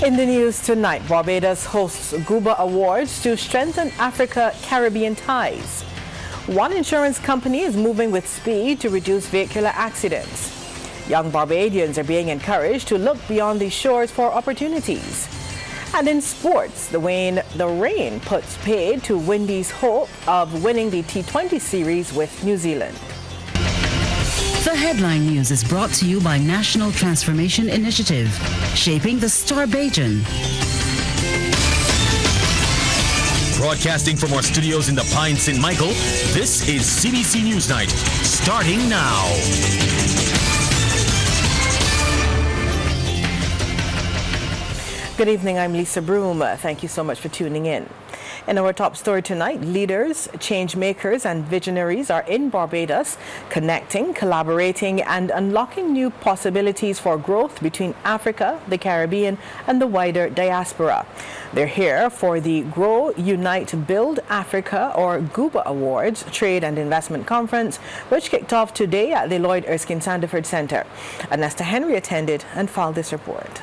In the news tonight, Barbados hosts GUBA Awards to strengthen Africa-Caribbean ties. One insurance company is moving with speed to reduce vehicular accidents. Young Barbadians are being encouraged to look beyond these shores for opportunities. And in sports, the rain puts paid to Windies' hope of winning the T20 series with New Zealand. The headline news is brought to you by National Transformation Initiative, shaping the Barbadian. Broadcasting from our studios in the Pine St. Michael, this is CBC NewsNight, starting now. Good evening, I'm Lisa Broom. Thank you so much for tuning in. In our top story tonight, leaders, change makers and visionaries are in Barbados, connecting, collaborating and unlocking new possibilities for growth between Africa, the Caribbean and the wider diaspora. They're here for the Grow, Unite, Build Africa or GUBA Awards Trade and Investment Conference, which kicked off today at the Lloyd Erskine Sandiford Center. Anesta Henry attended and filed this report.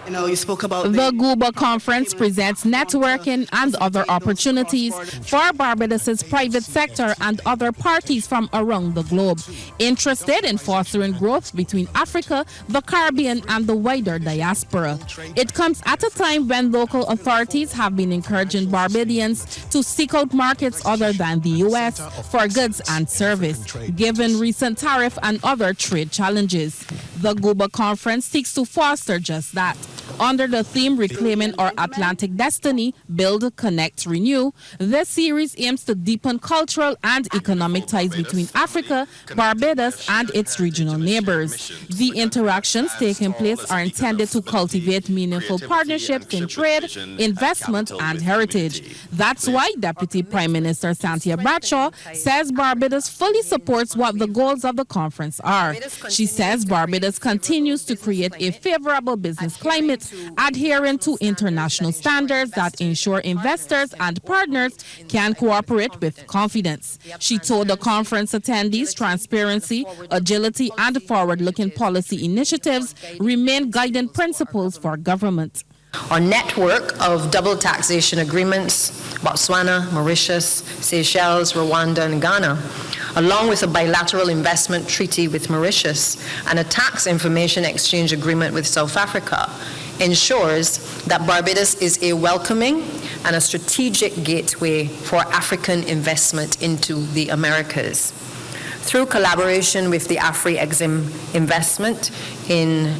You spoke about the GUBA conference presents networking and other opportunities for Barbados's private sector and other parties from around the globe interested in fostering growth between Africa, the Caribbean and the wider diaspora. It comes at a time when local authorities have been encouraging Barbadians to seek out markets other than the U.S. for goods and service, given recent tariff and other trade challenges. The GUBA conference seeks to foster just that. Under the theme Reclaiming Our Atlantic Destiny, Build, Connect, Renew, this series aims to deepen cultural and economic ties between Africa, Barbados, and its regional neighbors. The interactions taking place are intended to cultivate meaningful partnerships in trade, investment, and heritage. That's why Deputy Prime Minister Cynthia Bradshaw says Barbados fully supports what the goals of the conference are. She says Barbados continues to create a favorable business climate, adhering to international standards that ensure investors and partners can cooperate with confidence. She told the conference attendees transparency, agility, and forward-looking policy initiatives remain guiding principles for government. Our network of double taxation agreements, Botswana, Mauritius, Seychelles, Rwanda, and Ghana, along with a bilateral investment treaty with Mauritius and a tax information exchange agreement with South Africa, ensures that Barbados is a welcoming and a strategic gateway for African investment into the Americas. Through collaboration with the Afri-Exim investment in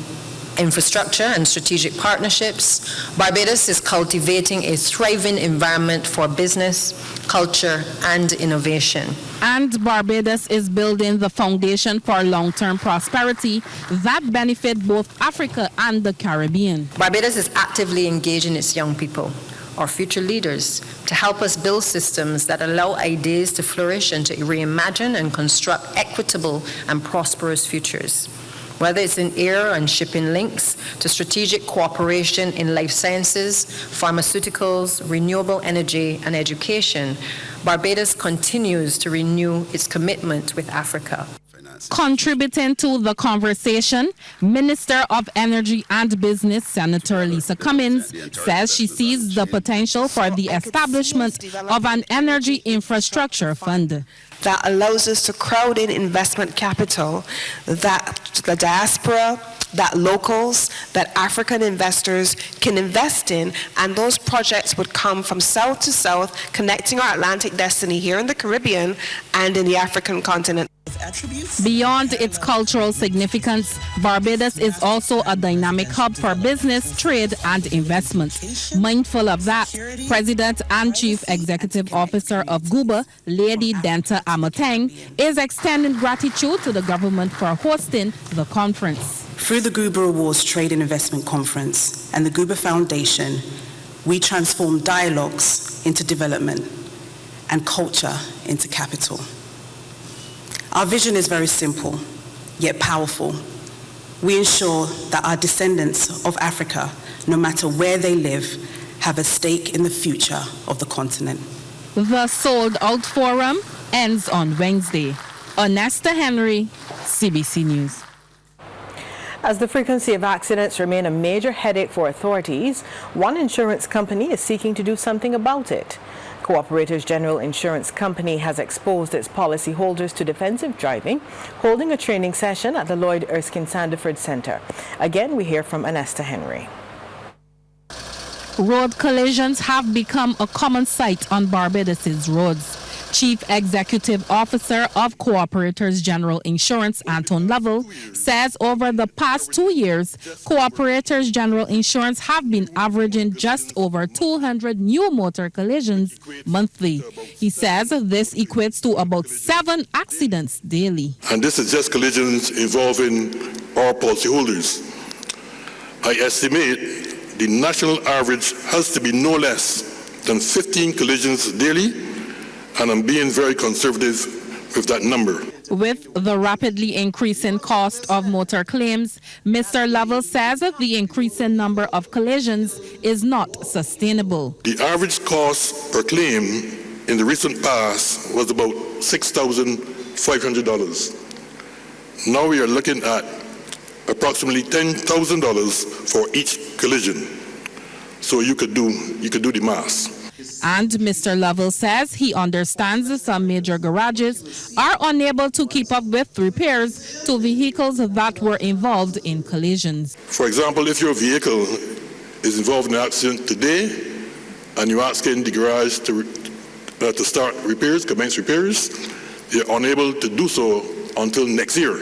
infrastructure and strategic partnerships, Barbados is cultivating a thriving environment for business, culture, and innovation. And Barbados is building the foundation for long-term prosperity that benefit both Africa and the Caribbean. Barbados is actively engaging its young people, our future leaders, to help us build systems that allow ideas to flourish and to reimagine and construct equitable and prosperous futures. Whether it's in air and shipping links, to strategic cooperation in life sciences, pharmaceuticals, renewable energy, and education, Barbados continues to renew its commitment with Africa. Contributing to the conversation, Minister of Energy and Business, Senator Lisa Cummins, says she sees the potential for the establishment of an energy infrastructure fund that allows us to crowd in investment capital that the diaspora, that locals, that African investors can invest in, and those projects would come from south to south, connecting our Atlantic destiny here in the Caribbean and in the African continent. Beyond its cultural significance, Barbados is also a dynamic hub for business, trade, and investment. Mindful of that, President and Chief Executive Officer of GUBA, Lady Denta Amateng, is extending gratitude to the government for hosting the conference. Through the GUBA Awards Trade and Investment Conference and the GUBA Foundation, we transform dialogues into development and culture into capital. Our vision is very simple, yet powerful. We ensure that our descendants of Africa, no matter where they live, have a stake in the future of the continent. The Sold Out Forum ends on Wednesday. Anesta Henry, CBC News. As the frequency of accidents remain a major headache for authorities, one insurance company is seeking to do something about it. Cooperators General Insurance Company has exposed its policyholders to defensive driving, holding a training session at the Lloyd Erskine Sandiford Center. Again, we hear from Anesta Henry. Road collisions have become a common sight on Barbados's roads. Chief Executive Officer of Cooperators General Insurance, Anton Lovell, says over the past 2 years, Cooperators General Insurance have been averaging just over 200 new motor collisions monthly. He says this equates to about 7 accidents daily. And this is just collisions involving our policyholders. I estimate the national average has to be no less than 15 collisions daily, and I'm being very conservative with that number. With the rapidly increasing cost of motor claims, Mr. Lovell says that the increasing number of collisions is not sustainable. The average cost per claim in the recent past was about $6,500. Now we are looking at approximately $10,000 for each collision. So you could do the math. And Mr. Lovell says he understands some major garages are unable to keep up with repairs to vehicles that were involved in collisions. For example, if your vehicle is involved in an accident today and you're asking the garage to start repairs, commence repairs, they're unable to do so until next year,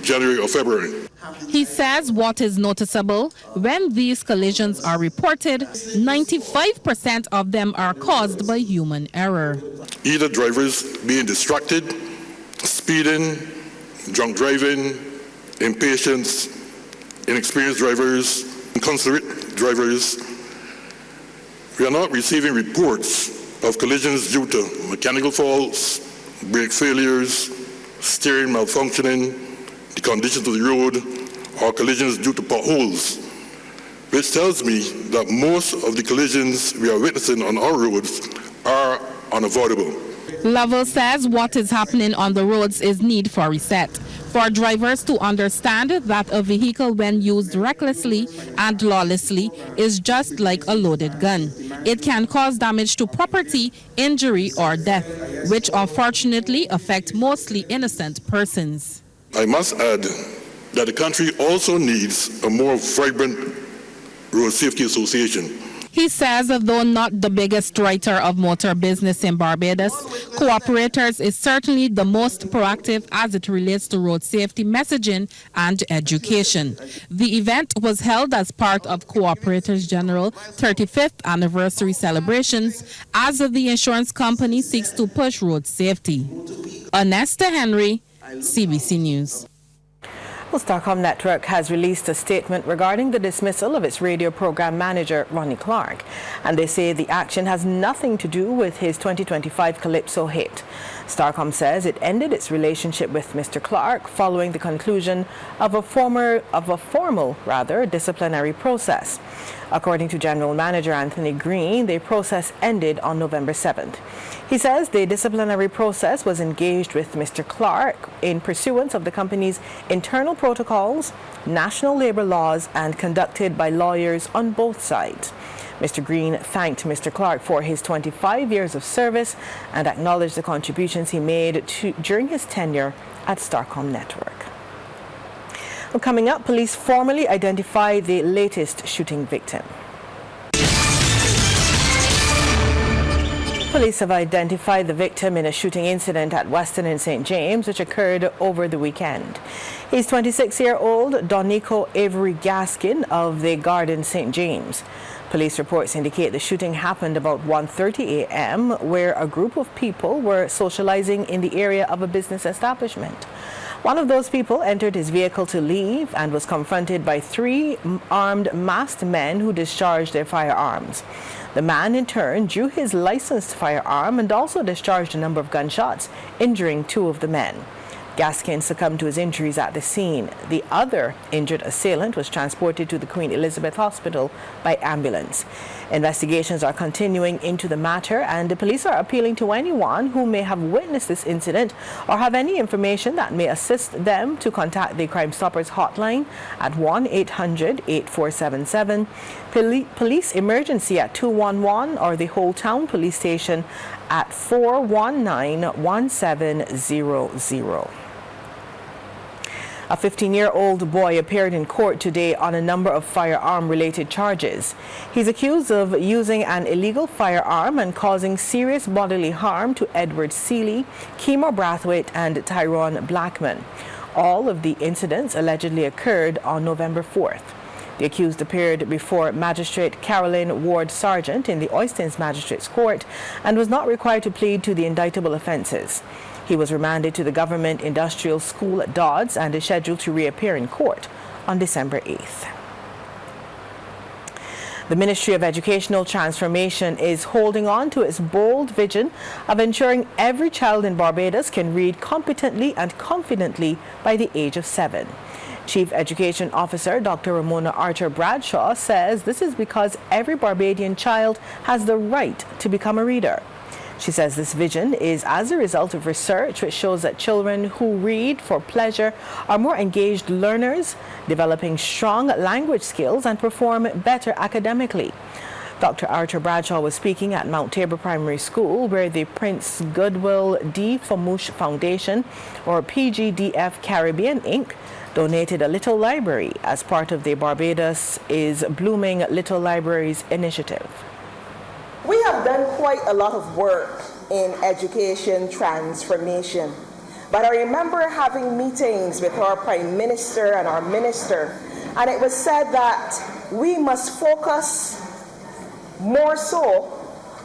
January or February. He says what is noticeable, when these collisions are reported, 95% of them are caused by human error. Either drivers being distracted, speeding, drunk driving, impatience, inexperienced drivers, inconsiderate drivers. We are not receiving reports of collisions due to mechanical faults, brake failures, steering malfunctioning, the conditions of the road, or collisions due to potholes, which tells me that most of the collisions we are witnessing on our roads are unavoidable. Lovell says what is happening on the roads is need for reset, for drivers to understand that a vehicle when used recklessly and lawlessly is just like a loaded gun. It can cause damage to property, injury, or death, which unfortunately affect mostly innocent persons. I must add that the country also needs a more vibrant road safety association. He says that though not the biggest writer of motor business in Barbados, Cooperators is certainly the most proactive as it relates to road safety messaging and education. The event was held as part of Cooperators General 35th anniversary celebrations as the insurance company seeks to push road safety. Anesta Henry, CBC News. Well, Starcom Network has released a statement regarding the dismissal of its radio program manager, Ronnie Clark, and they say the action has nothing to do with his 2025 Calypso hit. Starcom says it ended its relationship with Mr. Clark following the conclusion of a formal disciplinary process. According to General Manager Anthony Green, the process ended on November 7th. He says the disciplinary process was engaged with Mr. Clark in pursuance of the company's internal protocols, national labor laws, and conducted by lawyers on both sides. Mr. Green thanked Mr. Clark for his 25 years of service and acknowledged the contributions he made during his tenure at Starcom Network. Well, coming up, police formally identify the latest shooting victim. Police have identified the victim in a shooting incident at Weston in St. James, which occurred over the weekend. He's 26-year-old Donico Avery Gaskin of the Garden, St. James. Police reports indicate the shooting happened about 1:30 a.m., where a group of people were socializing in the area of a business establishment. One of those people entered his vehicle to leave and was confronted by 3 armed masked men who discharged their firearms. The man in turn drew his licensed firearm and also discharged a number of gunshots, injuring 2 of the men. Gaskin succumbed to his injuries at the scene. The other injured assailant was transported to the Queen Elizabeth Hospital by ambulance. Investigations are continuing into the matter, and the police are appealing to anyone who may have witnessed this incident or have any information that may assist them to contact the Crime Stoppers hotline at 1-800-8477, police emergency at 211, or the Whole Town Police Station at 419-1700. A 15-year-old boy appeared in court today on a number of firearm-related charges. He's accused of using an illegal firearm and causing serious bodily harm to Edward Seeley, Kemo Brathwaite, and Tyrone Blackman. All of the incidents allegedly occurred on November 4th. The accused appeared before Magistrate Carolyn Ward Sargent in the Oistins Magistrates Court and was not required to plead to the indictable offences. He was remanded to the Government Industrial School at Dodds and is scheduled to reappear in court on December 8th. The Ministry of Educational Transformation is holding on to its bold vision of ensuring every child in Barbados can read competently and confidently by the age of 7. Chief Education Officer Dr. Ramona Archer Bradshaw says this is because every Barbadian child has the right to become a reader. She says this vision is as a result of research which shows that children who read for pleasure are more engaged learners, developing strong language skills and perform better academically. Dr. Archer Bradshaw was speaking at Mount Tabor Primary School, where the Prince Goodwill D. Famouche Foundation, or PGDF Caribbean Inc., donated a Little Library as part of the Barbados is Blooming Little Libraries initiative. We have done quite a lot of work in education transformation, but I remember having meetings with our Prime Minister and our Minister, and it was said that we must focus more so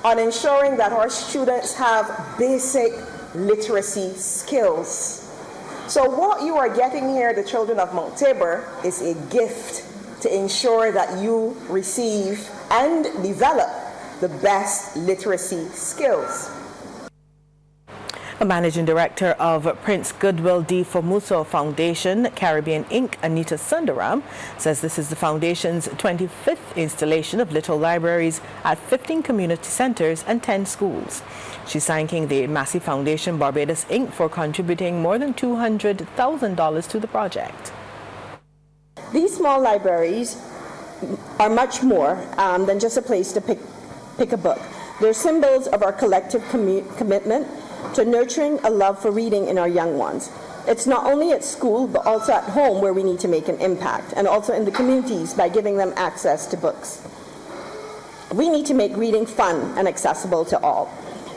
on ensuring that our students have basic literacy skills. So what you are getting here, the children of Mount Tabor, is a gift to ensure that you receive and develop the best literacy skills. A managing director of Prince Goodwill D. Famouche Foundation Caribbean Inc., Anita Sundaram, says this is the foundation's 25th installation of Little Libraries at 15 community centers and 10 schools. She's thanking the Massey Foundation Barbados Inc. for contributing more than $200,000 to the project. These small libraries are much more than just a place to pick a book. They're symbols of our collective commitment to nurturing a love for reading in our young ones. It's not only at school, but also at home where we need to make an impact, and also in the communities by giving them access to books. We need to make reading fun and accessible to all.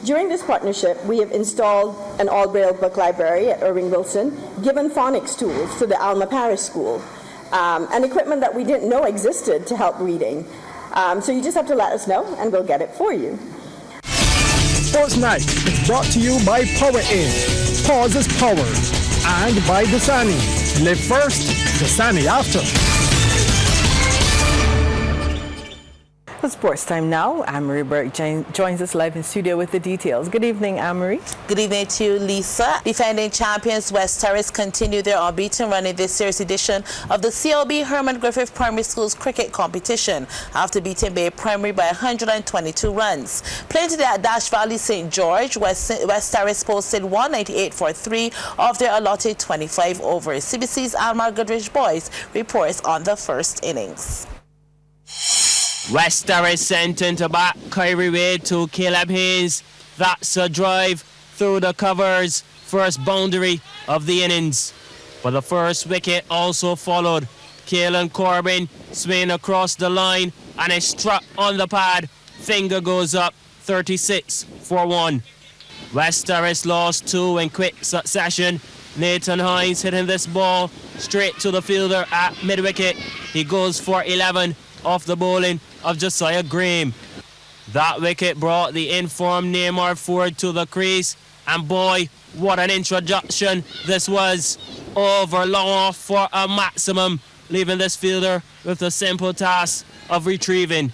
During this partnership, we have installed an all-braille book library at Irving Wilson, given phonics tools to the Alma Parish School, and equipment that we didn't know existed to help reading. So you just have to let us know, and we'll get it for you. Sports Night is brought to you by Power In. Pause is power. And by Dasani. Live first, Dasani after. For sports time now, Anne-Marie Burke joins us live in studio with the details. Good evening, Anne-Marie. Good evening to you, Lisa. Defending champions West Terrace continue their unbeaten run in this series edition of the CLB Herman Griffith Primary School's cricket competition after beating Bay Primary by 122 runs. Playing today at Dash Valley St. George, West Terrace posted 198 for 3 of their allotted 25 overs. CBC's Almar Goodrich Boys reports on the first innings. West Terrace sent into back Kyrie Wade to Caleb Haynes. That's a drive through the covers. First boundary of the innings. But the first wicket also followed. Kaelan Corbin swinging across the line and is struck on the pad. Finger goes up, 36 for 1. West Terrace lost 2 in quick succession. Nathan Hines hitting this ball straight to the fielder at mid-wicket. He goes for 11 off the bowling of Josiah Graham. That wicket brought the informed Neymar Ford to the crease, and boy, what an introduction this was. Over long off for a maximum, leaving this fielder with the simple task of retrieving.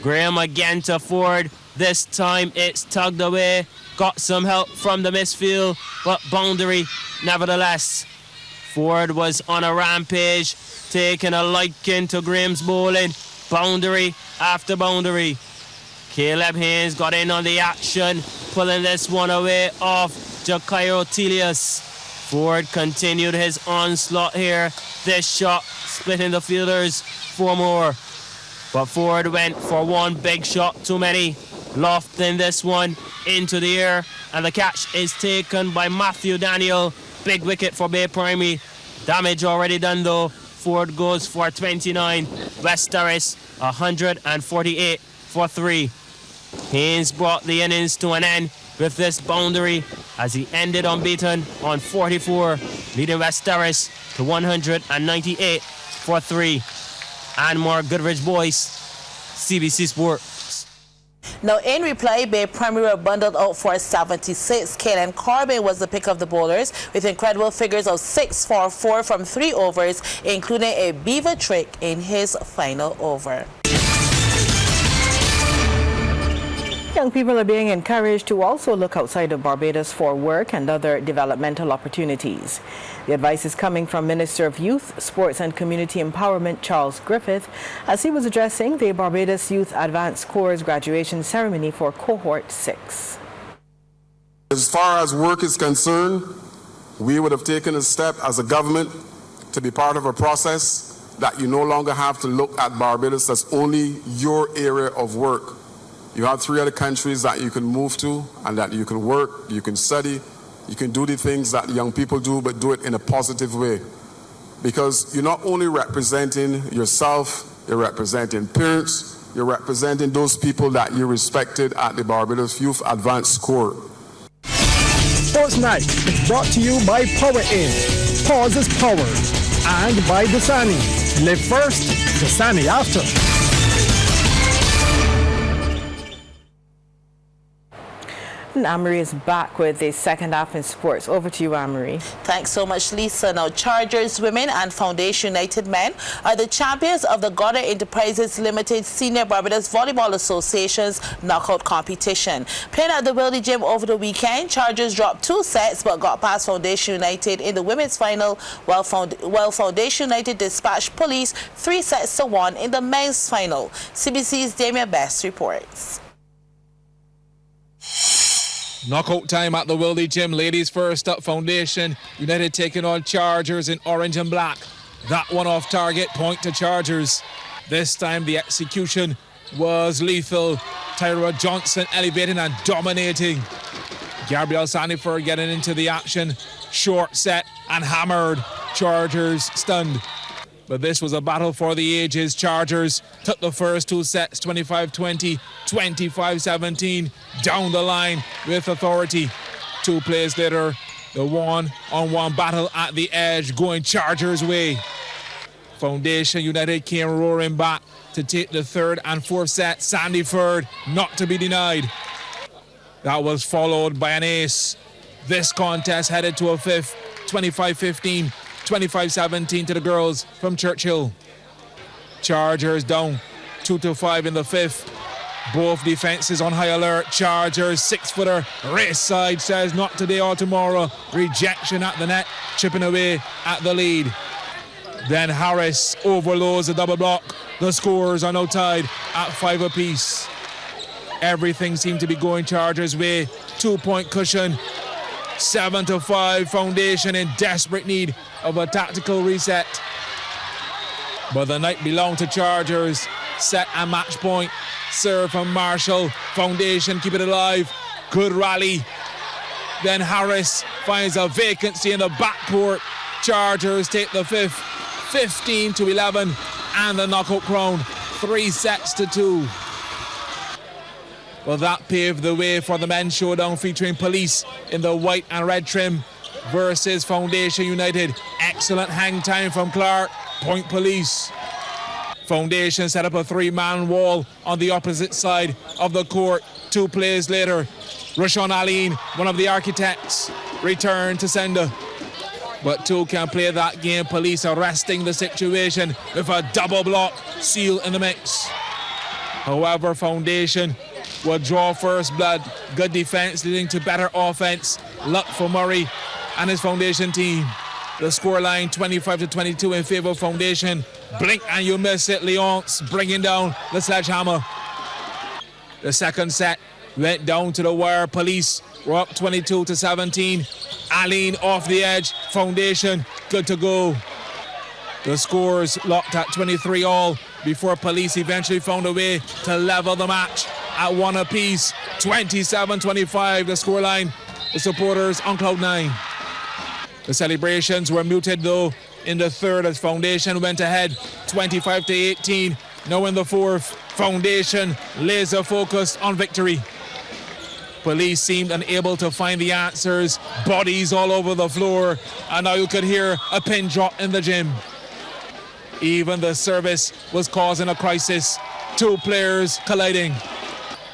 Graham again to Ford. This time it's tugged away got some help from the misfield, but boundary nevertheless. Ford was on a rampage, taking a liking to Graham's bowling. Boundary after boundary. Caleb Haynes got in on the action, pulling this one away off Jakairo Telius. Ford continued his onslaught here. This shot splitting the fielders 4 more. But Ford went for one big shot too many. Lofting this one into the air, and the catch is taken by Matthew Daniel. Big wicket for Bay Primary. Damage already done though. Ford goes for 29. West Terrace 148 for 3. Haynes brought the innings to an end with this boundary as he ended unbeaten on 44, leading West Terrace to 198 for 3. And more Goodrich boys, CBC Sports. Now, in reply, Bay Primary were bundled out for 76. Kaelan Corbin was the pick of the bowlers, with incredible figures of 6 for 4 from 3 overs, including a beaver trick in his final over. Young people are being encouraged to also look outside of Barbados for work and other developmental opportunities. The advice is coming from Minister of Youth, Sports and Community Empowerment Charles Griffith as he was addressing the Barbados Youth Advanced Course graduation ceremony for Cohort 6. As far as work is concerned, we would have taken a step as a government to be part of a process that you no longer have to look at Barbados as only your area of work. You have 3 other countries that you can move to and that you can work, you can study, you can do the things that young people do, but do it in a positive way. Because you're not only representing yourself, you're representing parents, you're representing those people that you respected at the Barbados Youth Advanced Course. Sports Night is brought to you by Power In, Pause is Power, and by Dasani. Live first, Dasani after. And Anne-Marie is back with the second half in sports. Over to you, Anne-Marie. Thanks so much, Lisa. Now, Chargers Women and Foundation United Men are the champions of the Goddard Enterprises Limited Senior Barbados Volleyball Association's knockout competition. Playing at the Wildy Gym over the weekend, Chargers dropped 2 sets but got past Foundation United in the women's final, while Foundation United dispatched Police 3-1 in the men's final. CBC's Damien Best reports. Knockout time at the Wildy Gym. Ladies first up, Foundation United taking on Chargers in orange and black. That one off target, point to Chargers. This time the execution was lethal. Tyra Johnson elevating and dominating. Gabrielle Sandiford getting into the action. Short set and hammered. Chargers stunned. But this was a battle for the ages. Chargers took the first 2 sets, 25-20, 25-17, down the line with authority. 2 plays later, the one-on-one battle at the edge going Chargers' way. Foundation United came roaring back to take the 3rd and 4th set. Sandiford not to be denied. That was followed by an ace. This contest headed to a 5th, 25-15. 25-17 to the girls from Churchill. Chargers down 2-5 in the 5th. Both defenses on high alert. Chargers 6-footer. Race side says not today or tomorrow. Rejection at the net. Chipping away at the lead. Then Harris overloads the double block. The scores are now tied at 5 apiece. Everything seemed to be going Chargers' way. 2-point cushion. 7-5. Foundation in desperate need of a tactical reset. But the night belonged to Chargers. Set and match point. Serve from Marshall. Foundation keep it alive. Good rally. Then Harris finds a vacancy in the backcourt. Chargers take the 5th. 15-11. And the knockout crown. 3-2. Well, that paved the way for the men's showdown featuring Police in the white and red trim versus Foundation United. Excellent hang time from Clark. Point Police. Foundation set up a 3-man wall on the opposite side of the court. 2 plays later, Rashawn Aline, one of the architects, returned to sender. But 2 can play that game. Police arresting the situation with a double block. Seal in the mix. However, Foundation will draw first blood. Good defense leading to better offense. Luck for Murray and his Foundation team. The scoreline 25-22 in favor of Foundation. Blink and you miss it. Leonce bringing down the sledgehammer. The second set went down to the wire. Police were up 22-17. Aline off the edge. Foundation good to go. The scores locked at 23-all before Police eventually found a way to level the match at one apiece. 27-25 the scoreline. The supporters on cloud nine. The celebrations were muted though in the third as Foundation went ahead 25-18. Now in the fourth, Foundation laser focused on victory. Police seemed unable to find the answers. Bodies all over the floor. And now you could hear a pin drop in the gym. Even the service was causing a crisis. Two players colliding.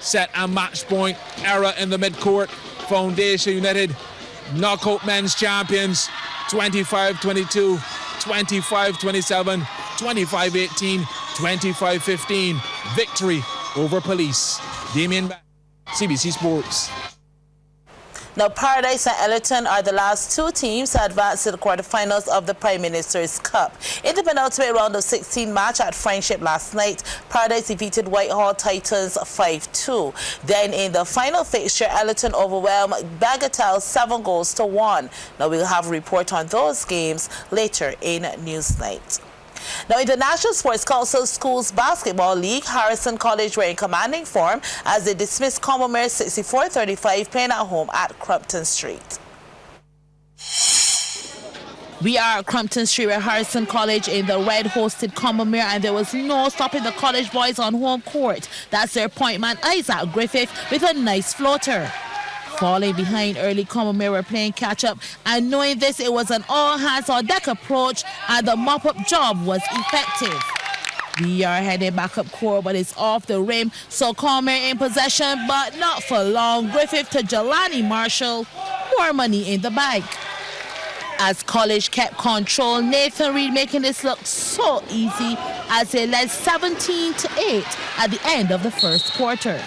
Set and match point error in the midcourt. Foundation United knockout men's champions. 25-22, 25-27, 25-18, 25-15. Victory over Police. Damien Back, CBC Sports. Now, Paradise and Ellerton are the last two teams to advance to the quarterfinals of the Prime Minister's Cup. In the penultimate round of 16 match at Friendship last night, Paradise defeated Whitehall Titans 5-2. Then in the final fixture, Ellerton overwhelmed Bagatelle 7-1. Now, we'll have a report on those games later in Newsnight. Now, in the National Sports Council Schools Basketball League, Harrison College were in commanding form as they dismissed Combermere 64-35 playing at home at Crumpton Street. We are at Crumpton Street where Harrison College in the red hosted Combermere, and there was no stopping the college boys on home court. That's their point man Isaac Griffith with a nice floater. Falling behind early, Combermere were playing catch-up, and knowing this, it was an all-hands-on-deck approach, and the mop-up job was effective. We are heading back up court, but it's off the rim, so Combermere in possession, but not for long. Griffith to Jelani Marshall, more money in the bag. As College kept control, Nathan Reed making this look so easy as they led 17-8 at the end of the first quarter.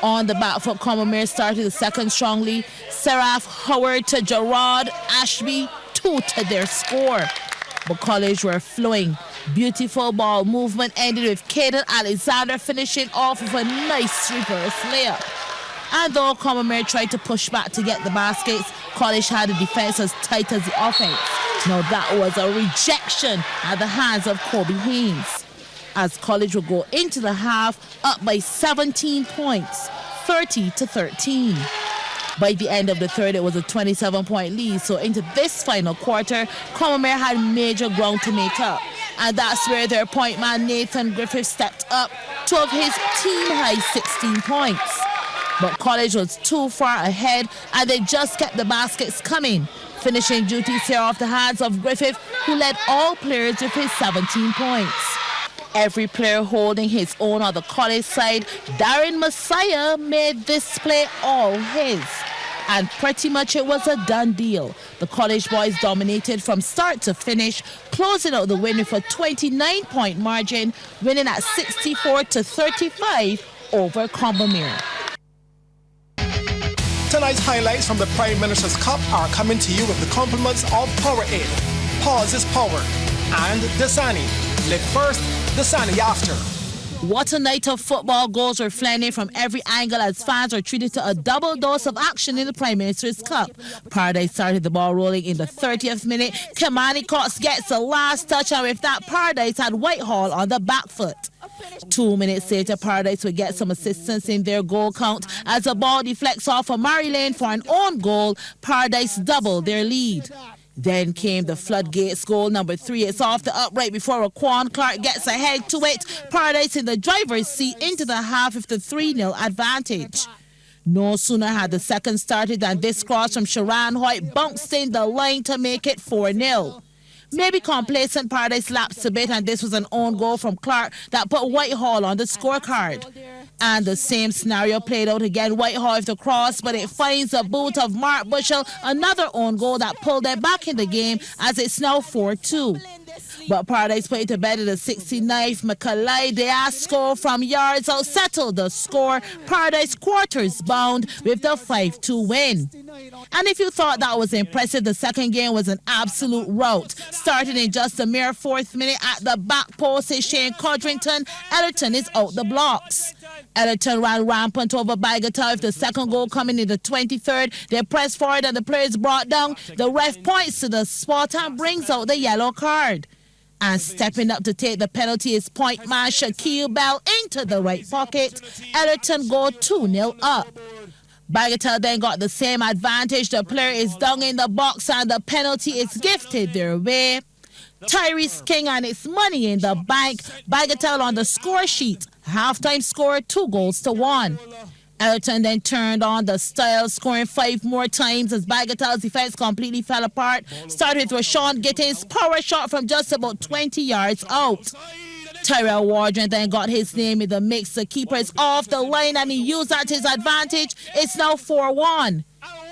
On the back foot, Combermere started the second strongly. Seraph Howard to Gerard Ashby, 2 to their score. But College were flowing. Beautiful ball movement ended with Caden Alexander finishing off with a nice reverse layup. And though Combermere tried to push back to get the baskets, College had the defense as tight as the offense. Now that was a rejection at the hands of Kobe Haynes, as College will go into the half up by 17 points, 30-13. By the end of the third, it was a 27-point lead. So into this final quarter, Combermere had major ground to make up. And that's where their point man Nathan Griffith stepped up to of his team-high 16 points. But College was too far ahead, and they just kept the baskets coming, finishing duties here off the hands of Griffith, who led all players with his 17 points. Every player holding his own on the College side, Darren Messiah made this play all his. And pretty much it was a done deal. The College boys dominated from start to finish, closing out the win with a 29-point margin, winning at 64-35 over Combermere. Tonight's highlights from the Prime Minister's Cup are coming to you with the compliments of Power Aid, Pause is Power, and Dasani. Live first, Dasani after. What a night of football. Goals were flying from every angle as fans were treated to a double dose of action in the Prime Minister's Cup. Paradise started the ball rolling in the 30th minute. Kamani Cox gets the last touch, and with that, Paradise had Whitehall on the back foot. 2 minutes later, Paradise would get some assistance in their goal count as the ball deflects off of Mary Lane for an own goal. Paradise doubled their lead. Then came the floodgates goal number 3. It's off the upright before Raquan Clark gets ahead to it. Paradise in the driver's seat into the half with the 3-0 advantage. No sooner had the second started than this cross from Sharon Hoyt bounced in the line to make it 4-0. Maybe complacent, Paradise lapsed a bit, and this was an own goal from Clark that put Whitehall on the scorecard. And the same scenario played out again. Whitehall with the cross, but it finds the boot of Mark Bushell, another own goal that pulled them back in the game as it's now 4-2. But Paradise put it to bed at the 69th. Macaulay Diasco from yards out settled the score. Paradise quarters bound with the 5-2 win. And if you thought that was impressive, the second game was an absolute rout. Starting in just a mere 4th minute at the back post is Shane Codrington. Ellerton is out the blocks. Ellerton ran rampant over Bagatelle with the second goal coming in the 23rd. They pressed forward and the players brought down. The ref points to the spot and brings out the yellow card. And stepping up to take the penalty is point man Shaquille Bell into the right pocket. Ellerton go 2-0 up. Bagatelle then got the same advantage. The player is down in the box and the penalty is gifted their way. Tyrese King and it's money in the bank. Bagatelle on the score sheet. Halftime score 2-1. Ellerton then turned on the style, scoring 5 more times as Bagatelle's defense completely fell apart. Started with Rashawn Gittins' power shot from just about 20 yards out. Tyrell Wardren then got his name in the mix. The keeper is off the line and he used that to his advantage. It's now 4-1.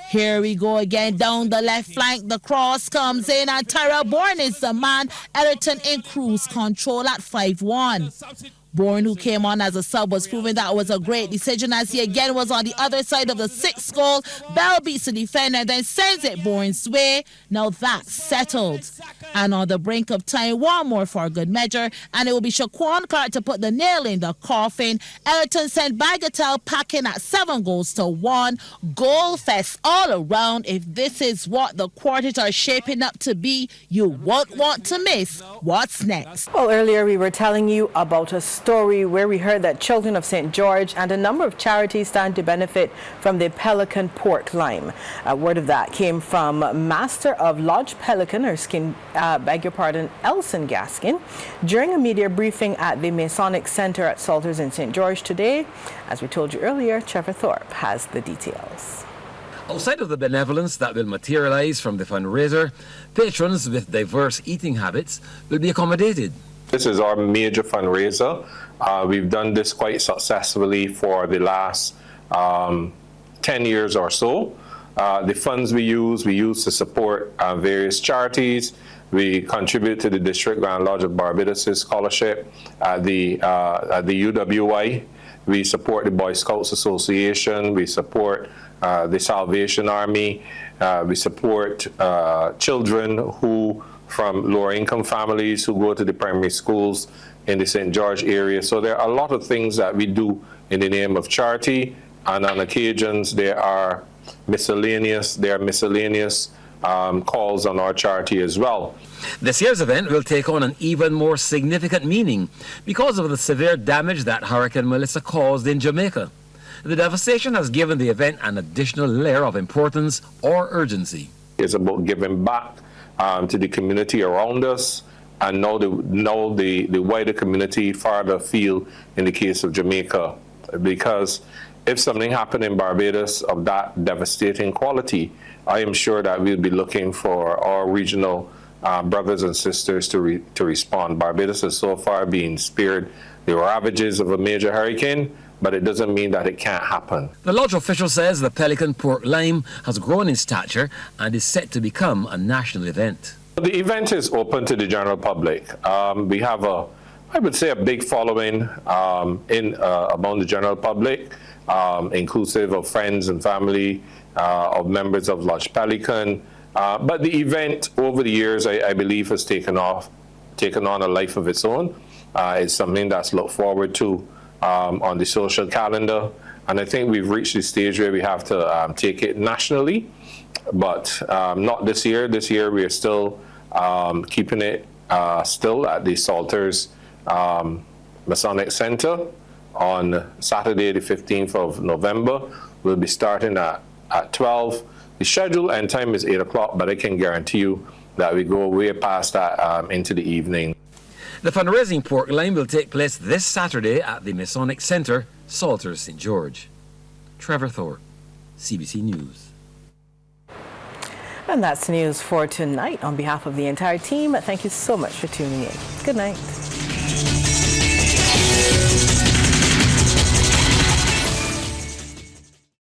Here we go again down the left flank. The cross comes in and Tyrell Bourne is the man. Ellerton in cruise control at 5-1. Bourne, who came on as a sub, was proving that was a great decision as he again was on the other side of the 6th goal. Bell beats the defender and then sends it Bourne's way. Now that's settled. And on the brink of time, one more for good measure, and it will be Shaquan Clark to put the nail in the coffin. Ellerton sent Bagatelle packing at 7-1. Goal fest all around. If this is what the quarters are shaping up to be, you won't want to miss what's next. Well, earlier we were telling you about a story where we heard that children of St. George and a number of charities stand to benefit from the Pelican pork lime. A word of that came from Master of Lodge Pelican, Elson Gaskin, during a media briefing at the Masonic Center at Salters in St. George today. As we told you earlier, Trevor Thorpe has the details. Outside of the benevolence that will materialize from the fundraiser, patrons with diverse eating habits will be accommodated. This is our major fundraiser. We've done this quite successfully for the last 10 years or so. The funds we use to support various charities. We contribute to the District Grand Lodge of Barbados' scholarship at the UWI. We support the Boy Scouts Association. We support the Salvation Army. We support children who from lower income families who go to the primary schools in the St. George area. So there are a lot of things that we do in the name of charity, and on occasions there are miscellaneous calls on our charity as well. This year's event will take on an even more significant meaning because of the severe damage that Hurricane Melissa caused in Jamaica. The devastation has given the event an additional layer of importance or urgency. It's about giving back to the community around us, and now the wider community farther afield in the case of Jamaica. Because if something happened in Barbados of that devastating quality, I am sure that we'll be looking for our regional brothers and sisters to respond. Barbados has so far been spared the ravages of a major hurricane, but it doesn't mean that it can't happen. The lodge official says the Pelican pork lime has grown in stature and is set to become a national event. The event is open to the general public. We have I would say a big following among the general public, inclusive of friends and family, of members of Lodge Pelican. But the event over the years, I believe, has taken on a life of its own. It's something that's looked forward to on the social calendar, and I think we've reached the stage where we have to take it nationally, but not this year. This year we are still keeping it still at the Salters Masonic Center on Saturday the 15th of November. We'll be starting at 12. The schedule and time is 8 o'clock, but I can guarantee you that we go way past that into the evening. The fundraising pork lime will take place this Saturday at the Masonic Center, Salters, St. George. Trevor Thorpe, CBC News. And that's news for tonight. On behalf of the entire team, thank you so much for tuning in. Good night.